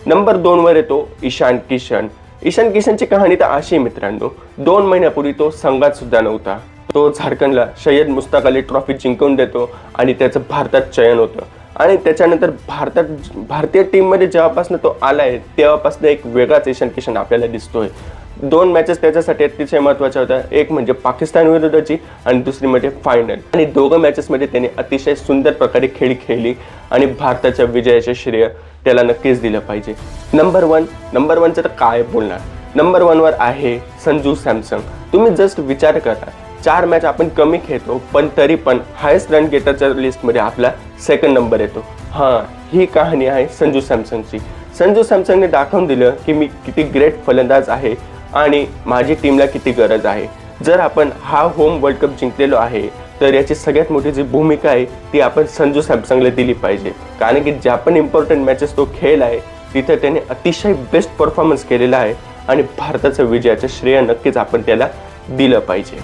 Number 2 वर येतो ईशान किशन. ईशान किशनची कहाणी तर अशी मित्रांनो, 2 महिन्यापूर्वी तो संघात सुद्धा नव्हता. तो झारखंडला सय्यद मुश्ताक अली ट्रॉफी जिंकवून देतो आणि त्याचं भारतात चयन होतं. आणि त्याच्यानंतर भारतीय टीममध्ये जेव्हापासून तो आलाय तेव्हापासून एक वेगळाच ईशान किशन आपल्याला दिसतोय. 2 मॅचेस त्याच्यासाठी अतिशय महत्त्वाच्या होत्या. एक म्हणजे पाकिस्तान विरुद्धची आणि दुसरी म्हणजे फायनल. आणि दोघं मॅचेसमध्ये त्याने अतिशय सुंदर प्रकारे खेळली आणि भारताच्या विजयाचे श्रेय त्याला नक्कीच दिलं पाहिजे. नंबर 1चं तर काय बोलणार. नंबर 1 वर आहे संजू सॅमसन. तुम्ही जस्ट विचार करा, 4 मॅच आपण कमी खेळतो पण तरी पण हायेस्ट रन गेटरच्या लिस्टमध्ये आपला 2nd नंबर येतो. ही कहाणी आहे संजू सॅमसनची. संजू सॅमसनने दाखवून दिलं की मी किती ग्रेट फलंदाज आहे आणि माझी टीमला किती गरज आहे. जर आपण हा होम वर्ल्ड कप जिंकलेलो आहे तर याची सगळ्यात मोठी जी भूमिका आहे ती आपण संजू सॅमसनला दिली पाहिजे. कारण की ज्या पण इम्पॉर्टंट मॅचेस तो खेळला आहे तिथे त्याने अतिशय बेस्ट परफॉर्मन्स केलेला आहे आणि भारताच्या विजयाचं श्रेय नक्कीच आपण त्याला दिलं पाहिजे.